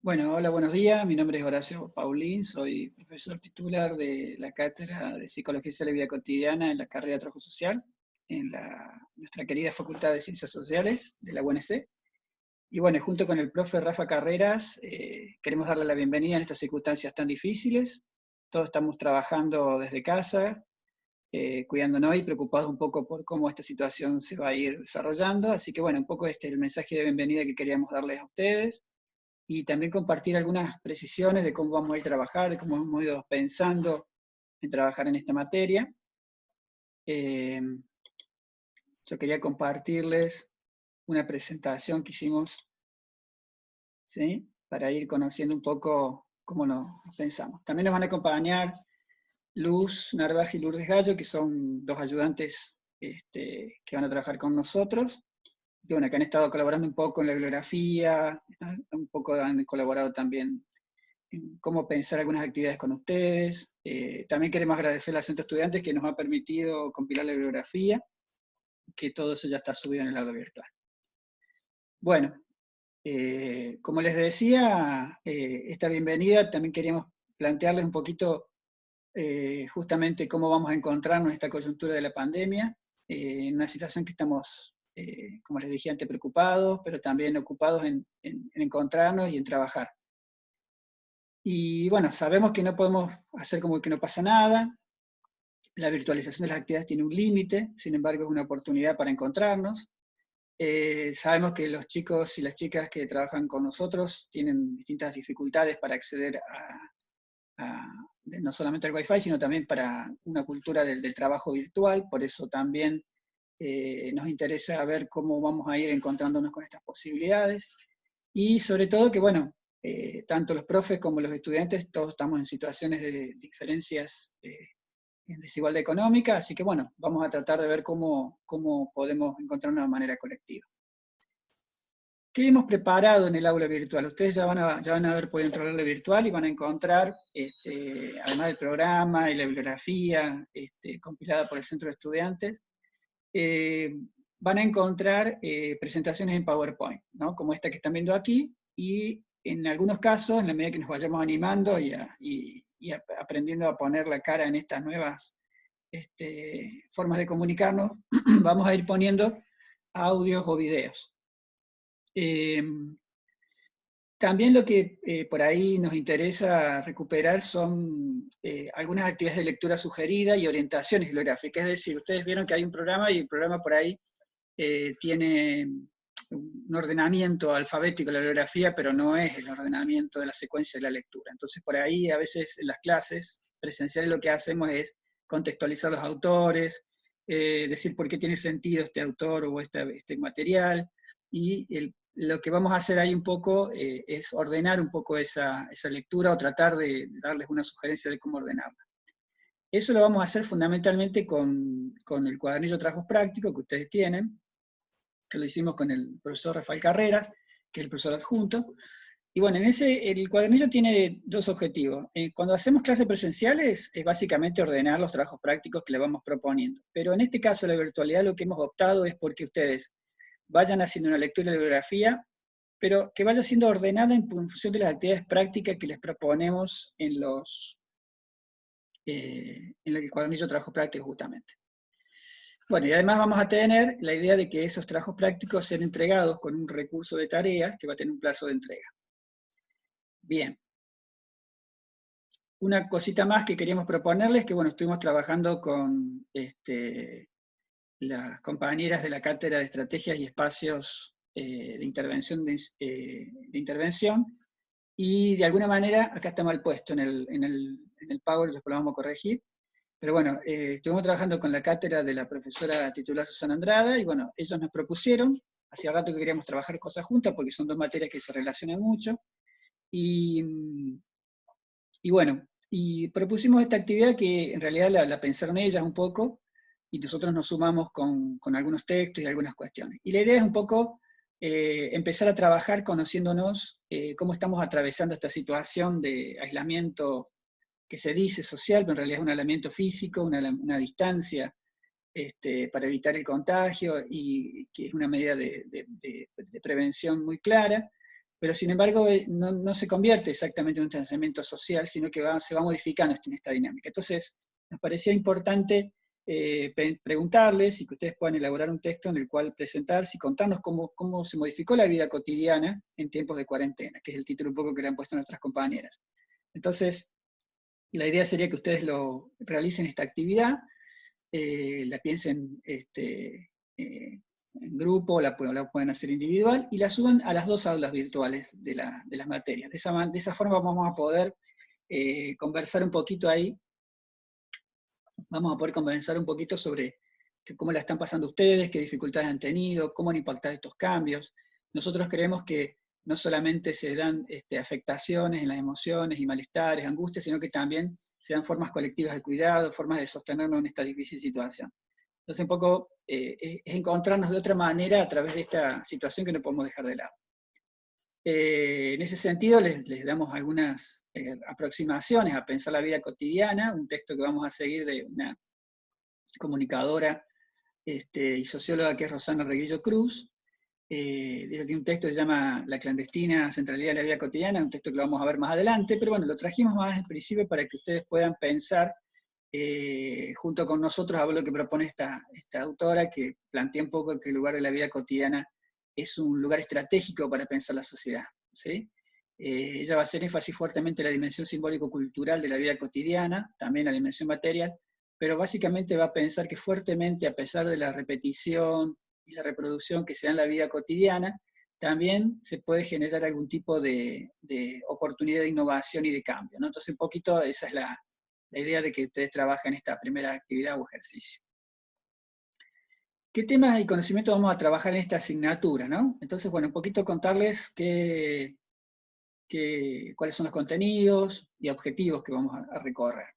Bueno, hola, buenos días. Mi nombre es Horacio Paulín, soy profesor titular de la Cátedra de Psicología y la Vida Cotidiana en la carrera de Trabajo Social, en nuestra querida Facultad de Ciencias Sociales de la UNC. Y bueno, junto con el profe Rafa Carreras, queremos darle la bienvenida en estas circunstancias tan difíciles. Todos estamos trabajando desde casa, cuidándonos y preocupados un poco por cómo esta situación se va a ir desarrollando. Así que bueno, un poco este es el mensaje de bienvenida que queríamos darles a ustedes y también compartir algunas precisiones de cómo vamos a ir a trabajar, de cómo hemos ido pensando en trabajar en esta materia. Yo quería compartirles una presentación que hicimos, ¿sí? Para ir conociendo un poco cómo nos pensamos. También nos van a acompañar Luz Narvaja y Lourdes Gallo, que son dos ayudantes que van a trabajar con nosotros, que, bueno, que han estado colaborando un poco en la bibliografía, un poco han colaborado también en cómo pensar algunas actividades con ustedes. También queremos agradecer al Centro de Estudiantes que nos ha permitido compilar la bibliografía, que todo eso ya está subido en el aula virtual. Bueno, como les decía, esta bienvenida también queríamos plantearles un poquito justamente cómo vamos a encontrarnos en esta coyuntura de la pandemia, en una situación que estamos, como les dije antes, preocupados, pero también ocupados en encontrarnos y en trabajar. Y bueno, sabemos que no podemos hacer como que no pasa nada, la virtualización de las actividades tiene un límite, sin embargo es una oportunidad para encontrarnos. Sabemos que los chicos y las chicas que trabajan con nosotros tienen distintas dificultades para acceder no solamente al Wi-Fi, sino también para una cultura del trabajo virtual, por eso también nos interesa ver cómo vamos a ir encontrándonos con estas posibilidades. Y sobre todo que, bueno, tanto los profes como los estudiantes, todos estamos en situaciones de diferencias en desigualdad económica, así que, bueno, vamos a tratar de ver cómo podemos encontrar una manera colectiva. ¿Qué hemos preparado en el aula virtual? Ustedes ya van a ver por dentro del aula virtual y van a encontrar, además del programa y la bibliografía compilada por el Centro de Estudiantes, van a encontrar presentaciones en PowerPoint, ¿no? Como esta que están viendo aquí, y en algunos casos, en la medida que nos vayamos animando y aprendiendo a poner la cara en estas nuevas formas de comunicarnos, vamos a ir poniendo audios o videos. También lo que por ahí nos interesa recuperar son algunas actividades de lectura sugerida y orientaciones bibliográficas. Es decir, ustedes vieron que hay un programa y el programa por ahí tiene un ordenamiento alfabético de la bibliografía, pero no es el ordenamiento de la secuencia de la lectura. Entonces por ahí a veces en las clases presenciales lo que hacemos es contextualizar los autores, decir por qué tiene sentido este autor o este material, y lo que vamos a hacer ahí un poco es ordenar un poco esa lectura o tratar de darles una sugerencia de cómo ordenarla. Eso lo vamos a hacer fundamentalmente con el cuadernillo de trabajos prácticos que ustedes tienen, que lo hicimos con el profesor Rafael Carreras, que es el profesor adjunto. Y bueno, el cuadernillo tiene dos objetivos. Cuando hacemos clases presenciales es básicamente ordenar los trabajos prácticos que le vamos proponiendo. Pero en este caso, la virtualidad, lo que hemos optado es porque ustedes vayan haciendo una lectura de la bibliografía, pero que vaya siendo ordenada en función de las actividades prácticas que les proponemos en el cuadernillo de trabajo práctico justamente. Bueno, y además vamos a tener la idea de que esos trabajos prácticos sean entregados con un recurso de tareas que va a tener un plazo de entrega. Bien. Una cosita más que queríamos proponerles, que bueno, estuvimos trabajando con las compañeras de la Cátedra de Estrategias y Espacios de intervención, y de alguna manera, acá está mal puesto en el Power, después lo vamos a corregir, pero bueno, estuvimos trabajando con la cátedra de la profesora titular Susana Andrada, y bueno, ellos nos propusieron, hacía rato que queríamos trabajar cosas juntas, porque son dos materias que se relacionan mucho, y bueno, y propusimos esta actividad que en realidad la pensaron ellas un poco, y nosotros nos sumamos con algunos textos y algunas cuestiones. Y la idea es un poco empezar a trabajar conociéndonos cómo estamos atravesando esta situación de aislamiento que se dice social, pero en realidad es un aislamiento físico, una distancia para evitar el contagio, y que es una medida de prevención muy clara. pero sin embargo no se convierte exactamente en un tratamiento social, sino que se va modificando en esta dinámica. Entonces, nos parecía importante preguntarles y que ustedes puedan elaborar un texto en el cual presentarse y contarnos cómo se modificó la vida cotidiana en tiempos de cuarentena, que es el título un poco que le han puesto nuestras compañeras. Entonces, la idea sería que ustedes realicen esta actividad, la piensen en grupo, la pueden hacer individual, y la suban a las 2 aulas virtuales de las materias. De esa forma vamos a poder conversar un poquito ahí, vamos a poder conversar un poquito sobre cómo la están pasando ustedes, qué dificultades han tenido, cómo han impactado estos cambios. Nosotros creemos que no solamente se dan afectaciones en las emociones y malestares, angustias, sino que también se dan formas colectivas de cuidado, formas de sostenernos en esta difícil situación. Entonces un poco es encontrarnos de otra manera a través de esta situación que no podemos dejar de lado. En ese sentido les damos algunas aproximaciones a pensar la vida cotidiana, un texto que vamos a seguir de una comunicadora y socióloga que es Rosana Reguillo Cruz. Tiene un texto que se llama La clandestina centralidad de la vida cotidiana, un texto que lo vamos a ver más adelante, pero bueno, lo trajimos más en principio para que ustedes puedan pensar junto con nosotros a ver lo que propone esta autora, que plantea un poco que el lugar de la vida cotidiana es un lugar estratégico para pensar la sociedad, ¿sí? Ella va a hacer énfasis fuertemente en la dimensión simbólico-cultural de la vida cotidiana, también la dimensión material, pero básicamente va a pensar que fuertemente, a pesar de la repetición y la reproducción que se da en la vida cotidiana, también se puede generar algún tipo de oportunidad de innovación y de cambio, ¿no? Entonces un poquito esa es la idea de que ustedes trabajen esta primera actividad o ejercicio. ¿Qué temas y conocimientos vamos a trabajar en esta asignatura, ¿no? Entonces, bueno, un poquito contarles cuáles son los contenidos y objetivos que vamos a recorrer.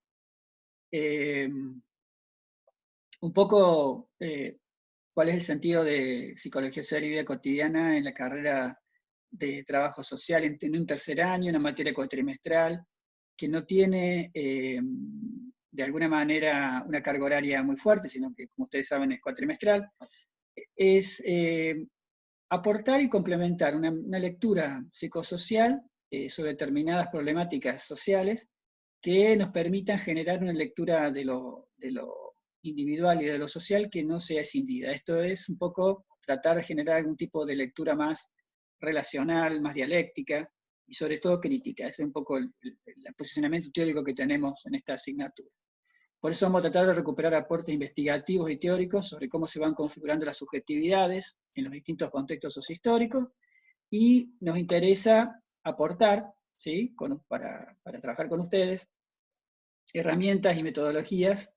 Un poco cuál es el sentido de Psicología Social y Vida Cotidiana en la carrera de Trabajo Social en un tercer año, una materia cuatrimestral, que no tiene de alguna manera una carga horaria muy fuerte, sino que, como ustedes saben, es cuatrimestral, es aportar y complementar una lectura psicosocial sobre determinadas problemáticas sociales que nos permitan generar una lectura de lo individual y de lo social que no sea escindida. Esto es un poco tratar de generar algún tipo de lectura más relacional, más dialéctica, y sobre todo crítica. Ese es un poco el posicionamiento teórico que tenemos en esta asignatura. Por eso vamos a tratar de recuperar aportes investigativos y teóricos sobre cómo se van configurando las subjetividades en los distintos contextos sociohistóricos, y nos interesa aportar, ¿sí? para trabajar con ustedes, herramientas y metodologías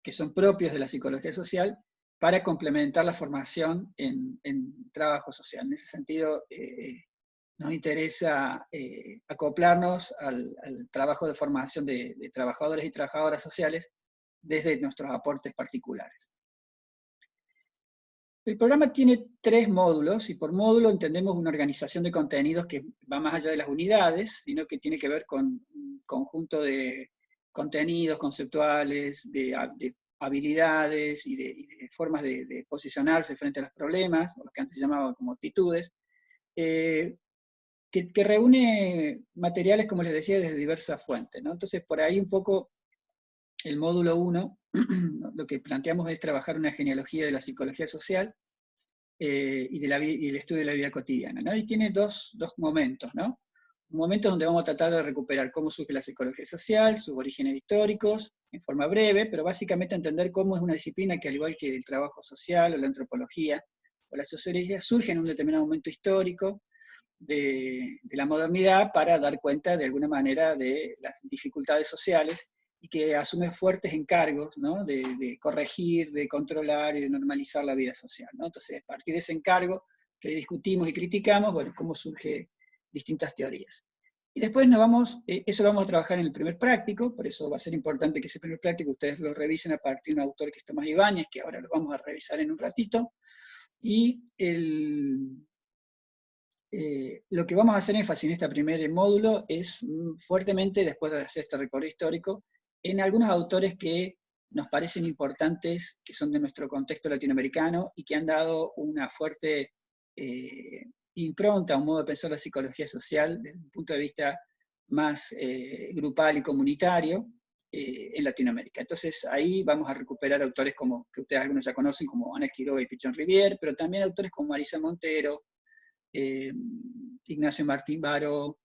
que son propios de la psicología social para complementar la formación en trabajo social. En ese sentido, nos interesa acoplarnos al trabajo de formación de trabajadores y trabajadoras sociales desde nuestros aportes particulares. El programa tiene 3 módulos, y por módulo entendemos una organización de contenidos que va más allá de las unidades, sino que tiene que ver con un conjunto de contenidos conceptuales, de habilidades y de formas de posicionarse frente a los problemas, o lo que antes se llamaba como actitudes, que reúne materiales, como les decía, desde diversas fuentes, ¿no? Entonces, por ahí un poco el módulo 1, lo que planteamos es trabajar una genealogía de la psicología social y el estudio de la vida cotidiana, ¿no? Y tiene dos momentos, ¿no? Un momento donde vamos a tratar de recuperar cómo surge la psicología social, sus orígenes históricos, en forma breve, pero básicamente entender cómo es una disciplina que, al igual que el trabajo social o la antropología o la sociología, surge en un determinado momento histórico de la modernidad para dar cuenta de alguna manera de las dificultades sociales, y que asume fuertes encargos, ¿no? de corregir, de controlar y de normalizar la vida social, ¿no? Entonces, a partir de ese encargo que discutimos y criticamos, bueno, cómo surgen distintas teorías. Y después eso lo vamos a trabajar en el primer práctico, por eso va a ser importante que ese primer práctico ustedes lo revisen a partir de un autor que es Tomás Ibáñez, que ahora lo vamos a revisar en un ratito, y lo que vamos a hacer énfasis en este primer módulo es fuertemente, después de hacer este recorrido histórico, en algunos autores que nos parecen importantes, que son de nuestro contexto latinoamericano y que han dado una fuerte impronta, un modo de pensar la psicología social desde un punto de vista más grupal y comunitario en Latinoamérica. Entonces ahí vamos a recuperar autores como, que ustedes algunos ya conocen, como Ana Quiroga y Pichón Rivière, pero también autores como Marisa Montero, Ignacio Martín Baró,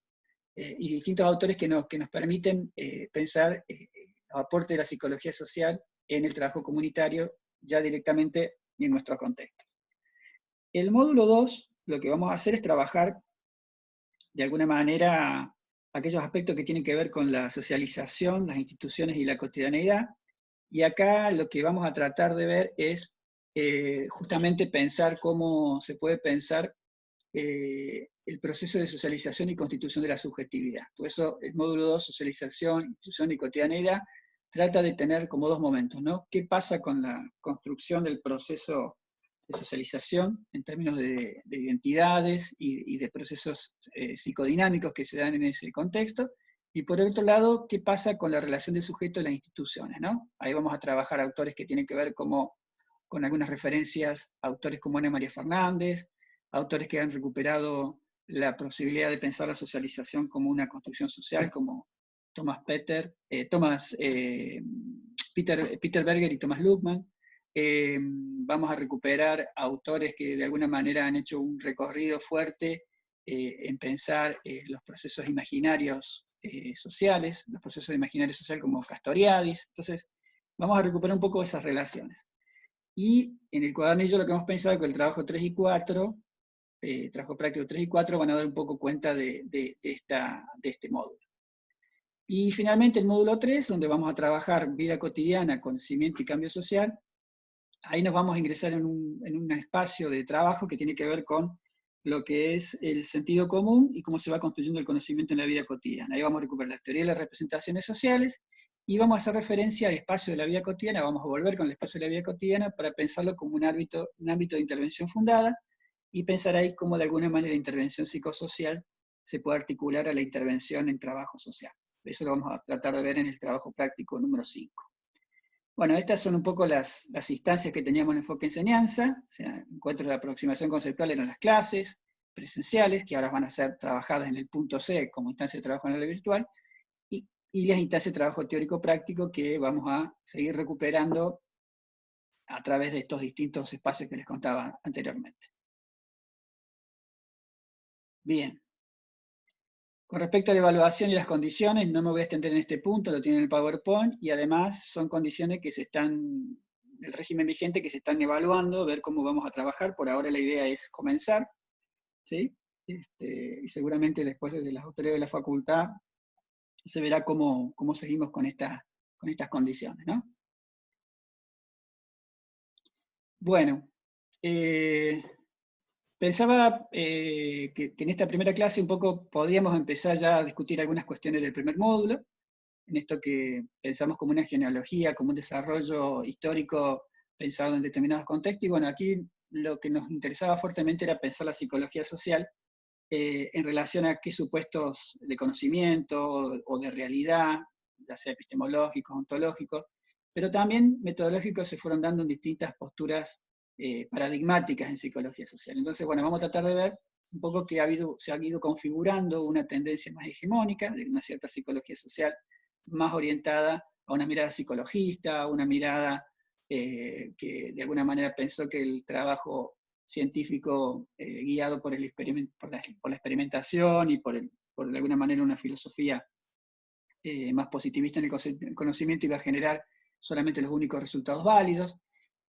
y distintos autores que nos permiten pensar los aportes de la psicología social en el trabajo comunitario, ya directamente en nuestro contexto. El módulo 2, lo que vamos a hacer es trabajar de alguna manera aquellos aspectos que tienen que ver con la socialización, las instituciones y la cotidianeidad, y acá lo que vamos a tratar de ver es justamente pensar cómo se puede pensar el proceso de socialización y constitución de la subjetividad. Por eso el módulo 2, socialización, institución y cotidianeidad, trata de tener como dos momentos, ¿no? ¿Qué pasa con la construcción del proceso de socialización en términos de identidades y de procesos psicodinámicos que se dan en ese contexto? Y por otro lado, ¿qué pasa con la relación del sujeto a las instituciones, ¿no? Ahí vamos a trabajar autores que tienen que ver con algunas referencias a autores como Ana María Fernández, autores que han recuperado la posibilidad de pensar la socialización como una construcción social, como Peter Berger y Thomas Luhmann. Vamos a recuperar autores que de alguna manera han hecho un recorrido fuerte en pensar los procesos imaginarios sociales, los procesos de imaginario social como Castoriadis. Entonces, vamos a recuperar un poco esas relaciones. Y en el cuadernillo lo que hemos pensado es que el trabajo 3 y 4, trabajo práctico 3 y 4, van a dar un poco cuenta de este módulo. Y finalmente el módulo 3, donde vamos a trabajar vida cotidiana, conocimiento y cambio social, ahí nos vamos a ingresar en un espacio de trabajo que tiene que ver con lo que es el sentido común y cómo se va construyendo el conocimiento en la vida cotidiana. Ahí vamos a recuperar la teoría de las representaciones sociales y vamos a hacer referencia al espacio de la vida cotidiana, vamos a volver con el espacio de la vida cotidiana para pensarlo como un ámbito de intervención fundada y pensar ahí cómo de alguna manera la intervención psicosocial se puede articular a la intervención en trabajo social. Eso lo vamos a tratar de ver en el trabajo práctico número 5. Bueno, estas son un poco las instancias que teníamos en Enfoque Enseñanza, o sea, encuentros de aproximación conceptual eran las clases presenciales, que ahora van a ser trabajadas en el punto C como instancia de trabajo en la virtual, y las instancias de trabajo teórico-práctico que vamos a seguir recuperando a través de estos distintos espacios que les contaba anteriormente. Bien. Con respecto a la evaluación y las condiciones, no me voy a extender en este punto, lo tienen en el PowerPoint, y además son condiciones que del régimen vigente que se están evaluando, ver cómo vamos a trabajar. Por ahora la idea es comenzar, ¿sí? Y seguramente después de las autoridades de la facultad se verá cómo seguimos con estas condiciones, ¿no? Bueno, pensaba que en esta primera clase un poco podíamos empezar ya a discutir algunas cuestiones del primer módulo, en esto que pensamos como una genealogía, como un desarrollo histórico pensado en determinados contextos, y bueno, aquí lo que nos interesaba fuertemente era pensar la psicología social en relación a qué supuestos de conocimiento o de realidad, ya sea epistemológicos, ontológicos, pero también metodológicos se fueron dando en distintas posturas paradigmáticas en psicología social. Entonces, bueno, vamos a tratar de ver un poco que se ha ido configurando una tendencia más hegemónica de una cierta psicología social más orientada a una mirada psicologista, a una mirada que de alguna manera pensó que el trabajo científico guiado por la experimentación y por de alguna manera una filosofía más positivista en el conocimiento iba a generar solamente los únicos resultados válidos,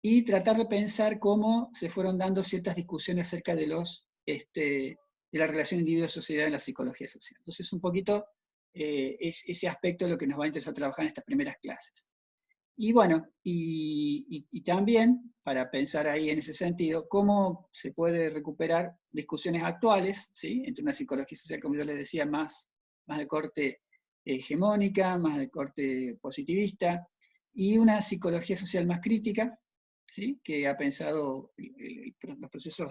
y tratar de pensar cómo se fueron dando ciertas discusiones acerca de la relación individuo-sociedad en la psicología social. Entonces un poquito es ese aspecto lo que nos va a interesar trabajar en estas primeras clases. Y bueno, y también, para pensar ahí en ese sentido, cómo se puede recuperar discusiones actuales, ¿sí? Entre una psicología social, como yo les decía, más de corte hegemónica, más de corte positivista, y una psicología social más crítica, ¿sí? Que ha pensado los procesos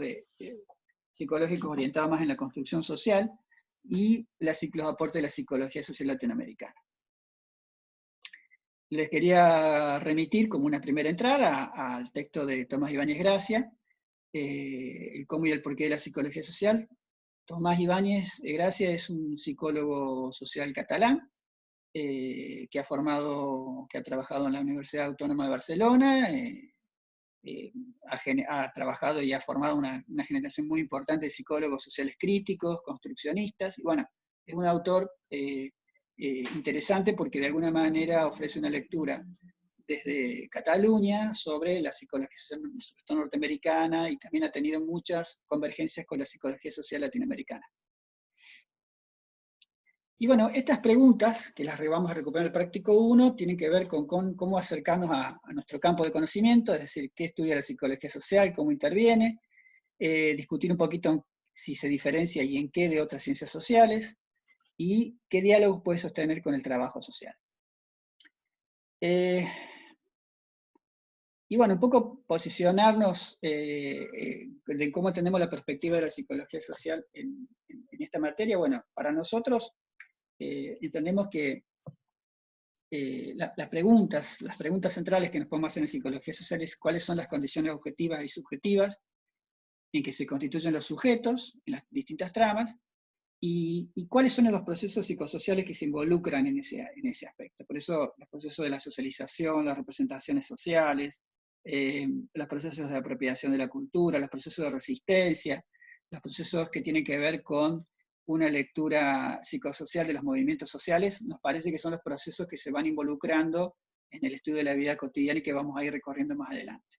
psicológicos orientados más en la construcción social, y los aportes de la psicología social latinoamericana. Les quería remitir como una primera entrada al texto de Tomás Ibáñez Gracia, el cómo y el porqué de la psicología social, Tomás Ibáñez Gracia es un psicólogo social catalán, que ha trabajado en la Universidad Autónoma de Barcelona, ha trabajado y ha formado una generación muy importante de psicólogos sociales críticos, construccionistas, y bueno, es un autor interesante porque de alguna manera ofrece una lectura desde Cataluña sobre la psicología social, sobre todo norteamericana, y también ha tenido muchas convergencias con la psicología social latinoamericana. Y bueno, estas preguntas, que las vamos a recuperar en el práctico 1, tienen que ver con cómo acercarnos a nuestro campo de conocimiento, es decir, qué estudia la psicología social, cómo interviene, discutir un poquito si se diferencia y en qué de otras ciencias sociales, y qué diálogos puede sostener con el trabajo social. Y bueno, un poco posicionarnos de cómo tenemos la perspectiva de la psicología social en esta materia. Bueno, para nosotros entendemos que las preguntas centrales que nos podemos hacer en psicología social es cuáles son las condiciones objetivas y subjetivas en que se constituyen los sujetos en las distintas tramas, y cuáles son los procesos psicosociales que se involucran en ese aspecto. Por eso los procesos de la socialización, las representaciones sociales, los procesos de apropiación de la cultura, los procesos de resistencia, los procesos que tienen que ver con una lectura psicosocial de los movimientos sociales, nos parece que son los procesos que se van involucrando en el estudio de la vida cotidiana y que vamos a ir recorriendo más adelante.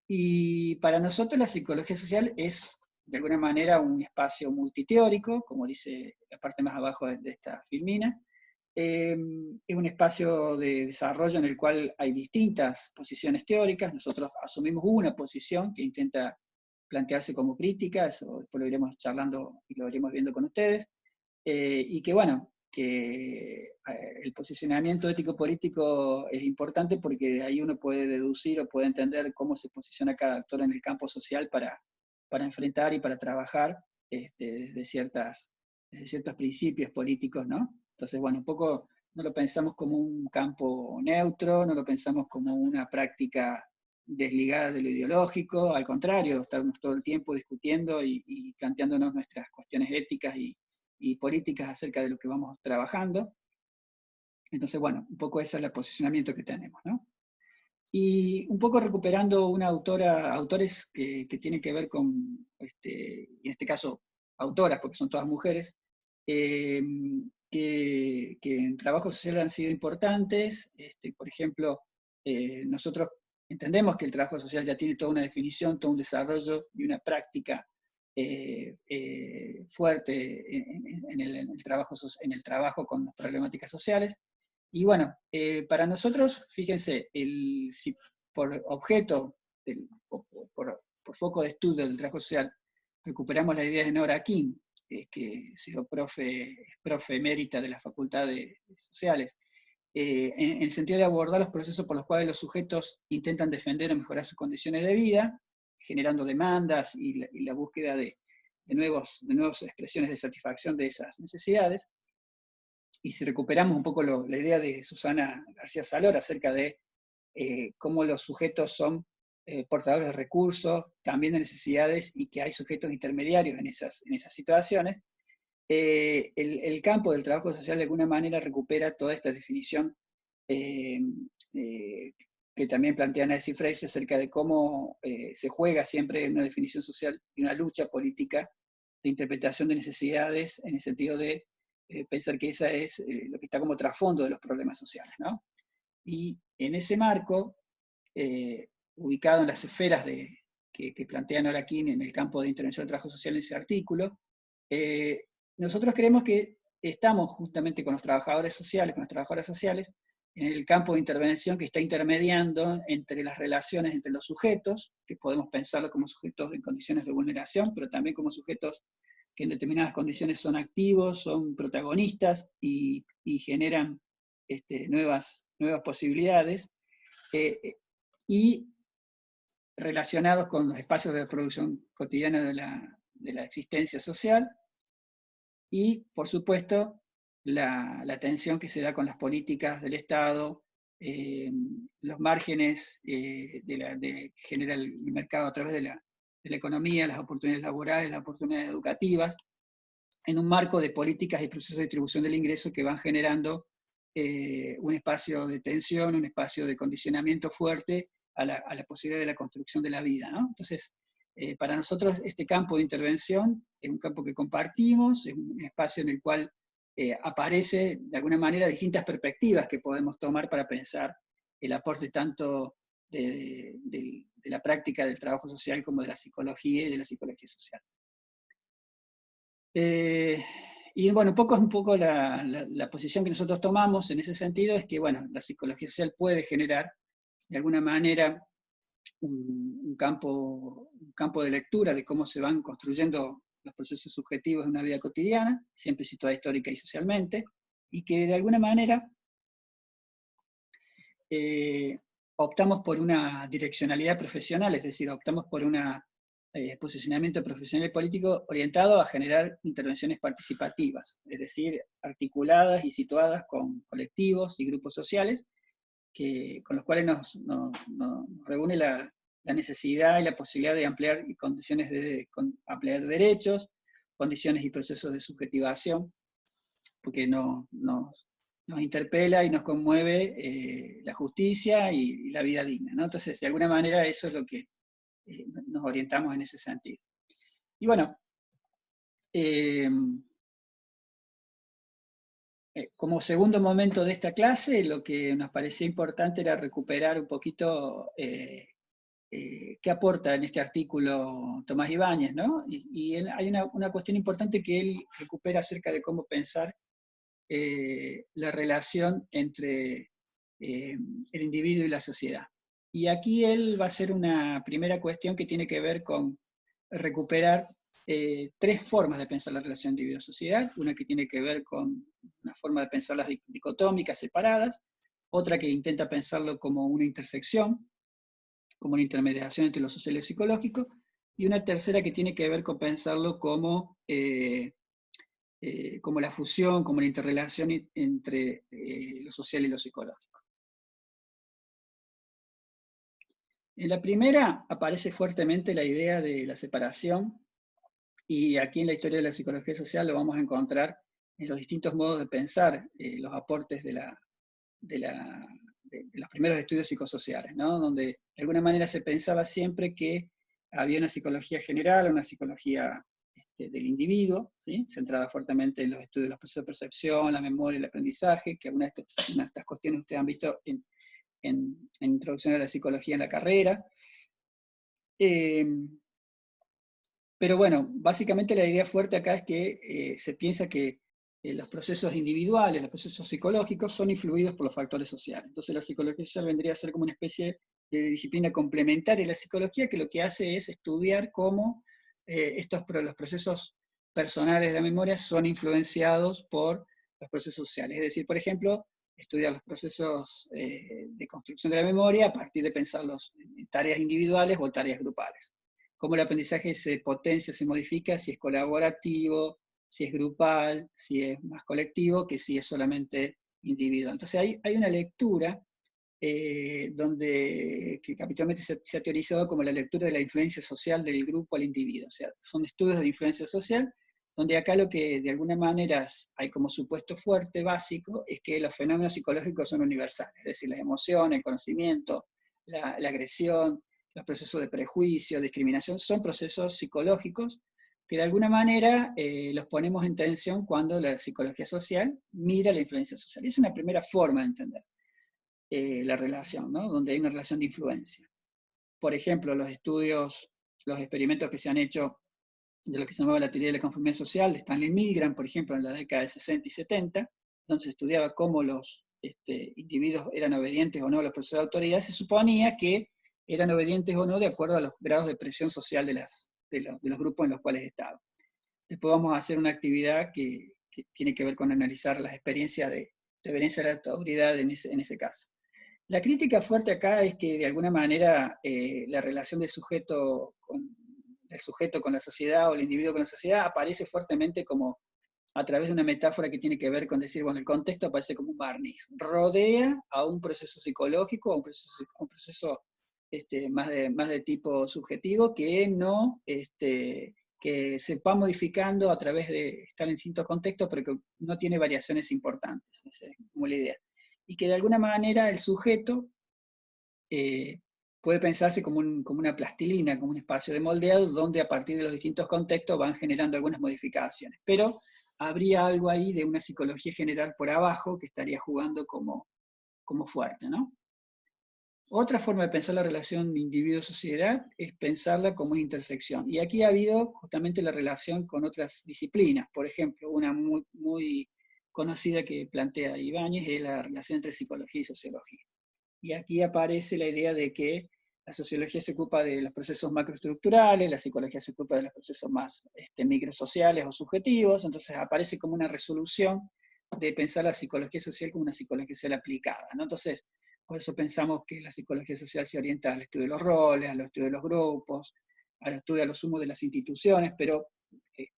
Y para nosotros la psicología social es, de alguna manera, un espacio multiteórico, como dice la parte más abajo de esta filmina. Es un espacio de desarrollo en el cual hay distintas posiciones teóricas. Nosotros asumimos una posición que intenta plantearse como crítica, eso después lo iremos charlando y lo iremos viendo con ustedes, y que bueno, que el posicionamiento ético-político es importante porque de ahí uno puede deducir o puede entender cómo se posiciona cada actor en el campo social para enfrentar y para trabajar desde ciertos principios políticos, ¿no? Entonces, bueno, un poco no lo pensamos como un campo neutro, no lo pensamos como una práctica desligada de lo ideológico, al contrario, estamos todo el tiempo discutiendo y planteándonos nuestras cuestiones éticas y políticas acerca de lo que vamos trabajando. Entonces, bueno, un poco ese es el posicionamiento que tenemos, ¿no? Y un poco recuperando una autores que tienen que ver con, en este caso, autoras, porque son todas mujeres, que en trabajo social han sido importantes. Por ejemplo, nosotros entendemos que el trabajo social ya tiene toda una definición, todo un desarrollo y una práctica fuerte en el trabajo con las problemáticas sociales. Y bueno, para nosotros, fíjense, si por objeto, por foco de estudio del trabajo social, recuperamos la idea de Nora King, que ha sido profe emérita de la Facultad de Sociales, en el sentido de abordar los procesos por los cuales los sujetos intentan defender o mejorar sus condiciones de vida, generando demandas y la búsqueda de nuevas expresiones de satisfacción de esas necesidades. Y si recuperamos un poco la idea de Susana García Salor acerca de cómo los sujetos son portadores de recursos, también de necesidades, y que hay sujetos intermediarios en esas situaciones, el campo del trabajo social de alguna manera recupera toda esta definición que también plantea Nancy Fraser acerca de cómo se juega siempre en una definición social y una lucha política de interpretación de necesidades, en el sentido de pensar que esa es lo que está como trasfondo de los problemas sociales, ¿no? Y en ese marco, ubicado en las esferas que plantea Nora King en el campo de intervención del trabajo social en ese artículo, nosotros creemos que estamos justamente con los trabajadores sociales, con las trabajadoras sociales, en el campo de intervención que está intermediando entre las relaciones entre los sujetos, que podemos pensarlo como sujetos en condiciones de vulneración, pero también como sujetos que en determinadas condiciones son activos, son protagonistas y generan nuevas posibilidades, y relacionados con los espacios de producción cotidiana de la existencia social, y, por supuesto, la tensión que se da con las políticas del Estado, los márgenes que genera el mercado a través de la economía, las oportunidades laborales, las oportunidades educativas, en un marco de políticas y procesos de distribución del ingreso que van generando un espacio de tensión, un espacio de condicionamiento fuerte a la posibilidad de la construcción de la vida, ¿no? Entonces, para nosotros este campo de intervención es un campo que compartimos, es un espacio en el cual aparece de alguna manera distintas perspectivas que podemos tomar para pensar el aporte tanto de la práctica del trabajo social como de la psicología y de la psicología social. Y bueno, un poco la posición que nosotros tomamos en ese sentido es que, bueno, la psicología social puede generar, de alguna manera, un campo de lectura de cómo se van construyendo los procesos subjetivos de una vida cotidiana, siempre situada histórica y socialmente, y que de alguna manera optamos por una direccionalidad profesional, es decir, optamos por un posicionamiento profesional y político orientado a generar intervenciones participativas, es decir, articuladas y situadas con colectivos y grupos sociales, con los cuales nos reúne la necesidad y la posibilidad de ampliar condiciones ampliar derechos, condiciones y procesos de subjetivación, porque nos interpela y nos conmueve la justicia y la vida digna, ¿no? Entonces, de alguna manera, eso es lo que nos orientamos en ese sentido. Y bueno, como segundo momento de esta clase, lo que nos parecía importante era recuperar un poquito qué aporta en este artículo Tomás Ibáñez, ¿no? Y hay una cuestión importante que él recupera acerca de cómo pensar la relación entre el individuo y la sociedad. Y aquí él va a hacer una primera cuestión que tiene que ver con recuperar tres formas de pensar la relación individuo-sociedad, una que tiene que ver con una forma de pensarlas dicotómicas, separadas, otra que intenta pensarlo como una intersección, como una intermediación entre lo social y lo psicológico, y una tercera que tiene que ver con pensarlo como la fusión, como la interrelación entre lo social y lo psicológico. En la primera aparece fuertemente la idea de la separación, y aquí en la historia de la psicología social lo vamos a encontrar en los distintos modos de pensar los aportes de los primeros estudios psicosociales, ¿no? Donde de alguna manera se pensaba siempre que había una psicología general, una psicología del individuo, ¿sí? Centrada fuertemente en los estudios de los procesos de percepción, la memoria, el aprendizaje, que algunas de estas cuestiones ustedes han visto en Introducción a la Psicología en la carrera. Pero bueno, básicamente la idea fuerte acá es que se piensa que los procesos individuales, los procesos psicológicos son influidos por los factores sociales. Entonces la psicología social vendría a ser como una especie de disciplina complementaria a la psicología que lo que hace es estudiar cómo los procesos personales de la memoria son influenciados por los procesos sociales. Es decir, por ejemplo, estudiar los procesos de construcción de la memoria a partir de pensarlos en tareas individuales o tareas grupales. Cómo el aprendizaje se potencia, se modifica, si es colaborativo, si es grupal, si es más colectivo, que si es solamente individual. Entonces hay una lectura que habitualmente se ha teorizado como la lectura de la influencia social del grupo al individuo. O sea, son estudios de influencia social, donde acá lo que de alguna manera hay como supuesto fuerte, básico, es que los fenómenos psicológicos son universales, es decir, las emociones, el conocimiento, la agresión, los procesos de prejuicio, discriminación, son procesos psicológicos que de alguna manera los ponemos en tensión cuando la psicología social mira la influencia social. Y es una primera forma de entender la relación, ¿no? Donde hay una relación de influencia. Por ejemplo, los experimentos que se han hecho de lo que se llamaba la teoría de la conformidad social, de Stanley Milgram, por ejemplo, en la década de 60 y 70, donde se estudiaba cómo los individuos eran obedientes o no a los procesos de autoridad, se suponía que eran obedientes o no de acuerdo a los grados de presión social de los grupos en los cuales estaban. Después vamos a hacer una actividad que tiene que ver con analizar las experiencias de obediencia a la autoridad en ese caso. La crítica fuerte acá es que de alguna manera la relación del sujeto con la sociedad o el individuo con la sociedad aparece fuertemente como a través de una metáfora que tiene que ver con decir, bueno, el contexto aparece como un barniz, rodea a un proceso psicológico, a un proceso más de tipo subjetivo que no que se va modificando a través de estar en distintos contextos, pero que no tiene variaciones importantes, esa es como la idea. Y que de alguna manera el sujeto puede pensarse como una plastilina, como un espacio de moldeado, donde a partir de los distintos contextos van generando algunas modificaciones. Pero habría algo ahí de una psicología general por abajo que estaría jugando como fuerte, ¿no? Otra forma de pensar la relación individuo-sociedad es pensarla como una intersección. Y aquí ha habido justamente la relación con otras disciplinas. Por ejemplo, una muy conocida que plantea Ibáñez es la relación entre psicología y sociología. Y aquí aparece la idea de que la sociología se ocupa de los procesos macroestructurales, la psicología se ocupa de los procesos más microsociales o subjetivos, entonces aparece como una resolución de pensar la psicología social como una psicología social aplicada, ¿no? Entonces, por eso pensamos que la psicología social se orienta al estudio de los roles, al estudio de los grupos, al estudio a los humos de las instituciones, pero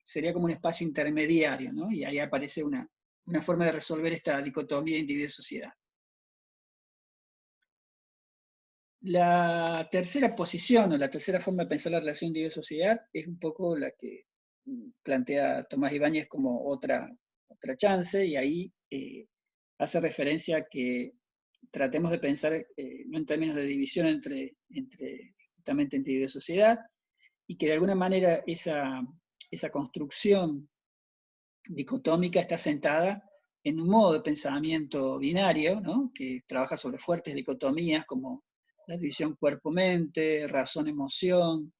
sería como un espacio intermediario, ¿no? Y ahí aparece una forma de resolver esta dicotomía individuo-sociedad. La tercera posición o la tercera forma de pensar la relación individuo-sociedad es un poco la que plantea Tomás Ibáñez como otra chance, y ahí hace referencia a que tratemos de pensar no en términos de división entre justamente individuo y sociedad, y que de alguna manera esa construcción dicotómica está sentada en un modo de pensamiento binario, ¿no? Que trabaja sobre fuertes dicotomías como la división cuerpo-mente, razón-emoción,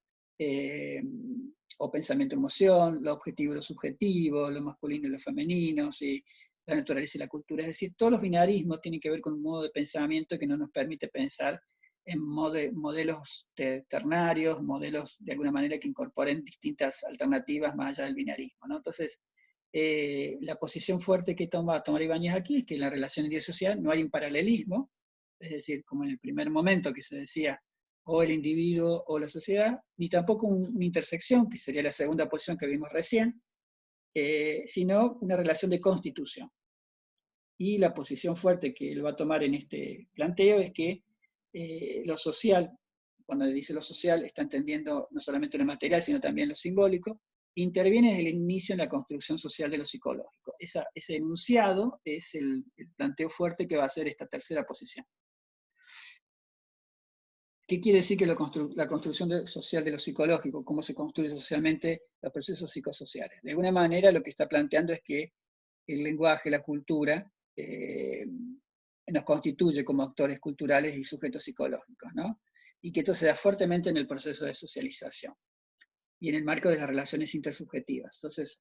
o pensamiento-emoción, lo objetivo y lo subjetivo, lo masculino y lo femenino, ¿sí? La naturaleza y la cultura. Es decir, todos los binarismos tienen que ver con un modo de pensamiento que no nos permite pensar en modelos ternarios, modelos de alguna manera que incorporen distintas alternativas más allá del binarismo, ¿no? Entonces, la posición fuerte que toma Ibáñez aquí es que en la relación individuo-social no hay un paralelismo, es decir, como en el primer momento que se decía o el individuo o la sociedad, ni tampoco una intersección, que sería la segunda posición que vimos recién, sino una relación de constitución. Y la posición fuerte que él va a tomar en este planteo es que lo social, cuando dice lo social, está entendiendo no solamente lo material, sino también lo simbólico, interviene desde el inicio en la construcción social de lo psicológico. Ese enunciado es el planteo fuerte que va a hacer esta tercera posición. ¿Qué quiere decir que la construcción social de lo psicológico? ¿Cómo se construye socialmente los procesos psicosociales? De alguna manera lo que está planteando es que el lenguaje, la cultura, nos constituye como actores culturales y sujetos psicológicos, ¿no? Y que esto se da fuertemente en el proceso de socialización y en el marco de las relaciones intersubjetivas. Entonces,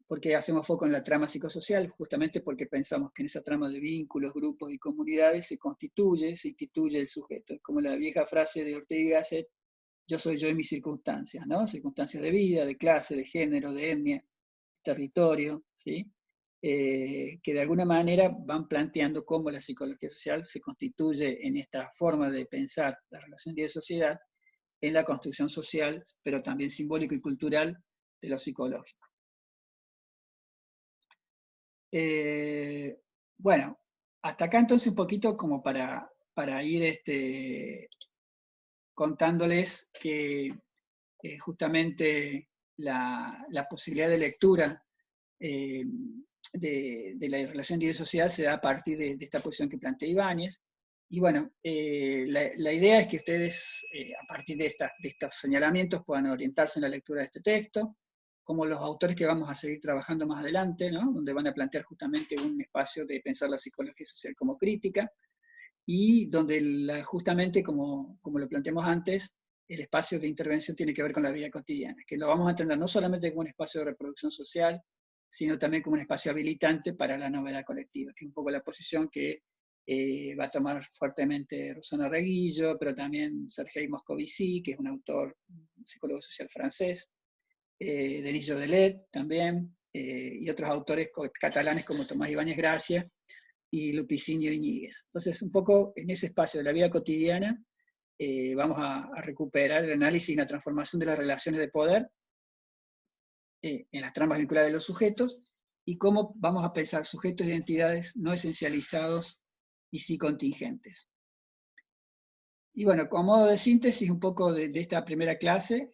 ¿por qué hacemos foco en la trama psicosocial? Justamente porque pensamos que en esa trama de vínculos, grupos y comunidades se instituye el sujeto. Es como la vieja frase de Ortega y Gasset, yo soy yo en mis circunstancias, ¿no? Circunstancias de vida, de clase, de género, de etnia, territorio, ¿sí? Que de alguna manera van planteando cómo la psicología social se constituye en esta forma de pensar la relación de sociedad, en la construcción social, pero también simbólico y cultural de lo psicológico. Bueno, hasta acá entonces un poquito como para ir contándoles que justamente la posibilidad de lectura de la relación de sociedad se da a partir de esta posición que plantea Ibáñez. Y bueno, la idea es que ustedes, a partir de estos señalamientos, puedan orientarse en la lectura de este texto, como los autores que vamos a seguir trabajando más adelante, ¿no? Donde van a plantear justamente un espacio de pensar la psicología social como crítica, y donde justamente, como lo planteamos antes, el espacio de intervención tiene que ver con la vida cotidiana, que lo vamos a entender no solamente como un espacio de reproducción social, sino también como un espacio habilitante para la novedad colectiva, que es un poco la posición que va a tomar fuertemente Rosana Reguillo, pero también Sergei Moscovici, que es un autor, un psicólogo social francés, Denis Jodelet también, y otros autores catalanes como Tomás Ibáñez Gracia y Lupicinio Iñiguez. Entonces, un poco en ese espacio de la vida cotidiana, vamos a recuperar el análisis y la transformación de las relaciones de poder en las tramas vinculadas de los sujetos, y cómo vamos a pensar sujetos e identidades no esencializados y sí contingentes. Y bueno, como modo de síntesis un poco de esta primera clase,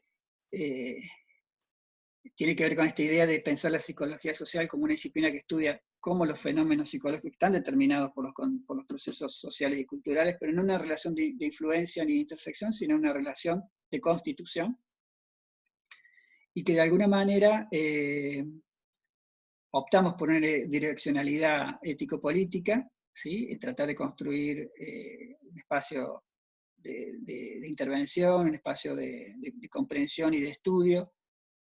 tiene que ver con esta idea de pensar la psicología social como una disciplina que estudia cómo los fenómenos psicológicos están determinados por los procesos sociales y culturales, pero no una relación de influencia ni de intersección, sino una relación de constitución, y que de alguna manera optamos por una direccionalidad ético-política, ¿sí? Y tratar de construir un espacio de intervención, un espacio de comprensión y de estudio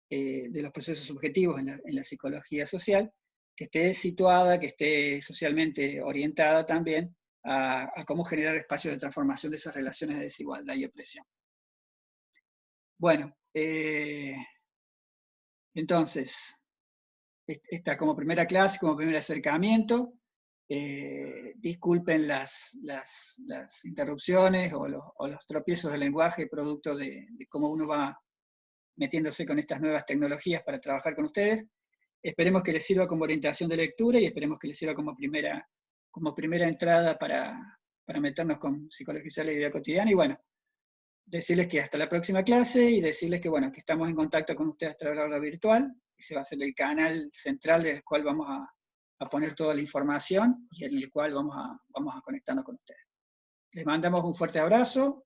de los procesos subjetivos en la psicología social, que esté situada, que esté socialmente orientada también a cómo generar espacios de transformación de esas relaciones de desigualdad y opresión. Bueno, entonces, esta como primera clase, como primer acercamiento, disculpen las interrupciones o los tropiezos del lenguaje producto de cómo uno va metiéndose con estas nuevas tecnologías para trabajar con ustedes. Esperemos que les sirva como orientación de lectura y esperemos que les sirva como primera entrada para meternos con psicología social y vida cotidiana. Y bueno, decirles que hasta la próxima clase y decirles que, bueno, que estamos en contacto con ustedes a través de la aula virtual. Ese va a ser el canal central del cual vamos a poner toda la información y en el cual vamos a conectarnos con ustedes. Les mandamos un fuerte abrazo,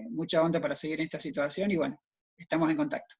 mucha onda para seguir en esta situación y bueno, estamos en contacto.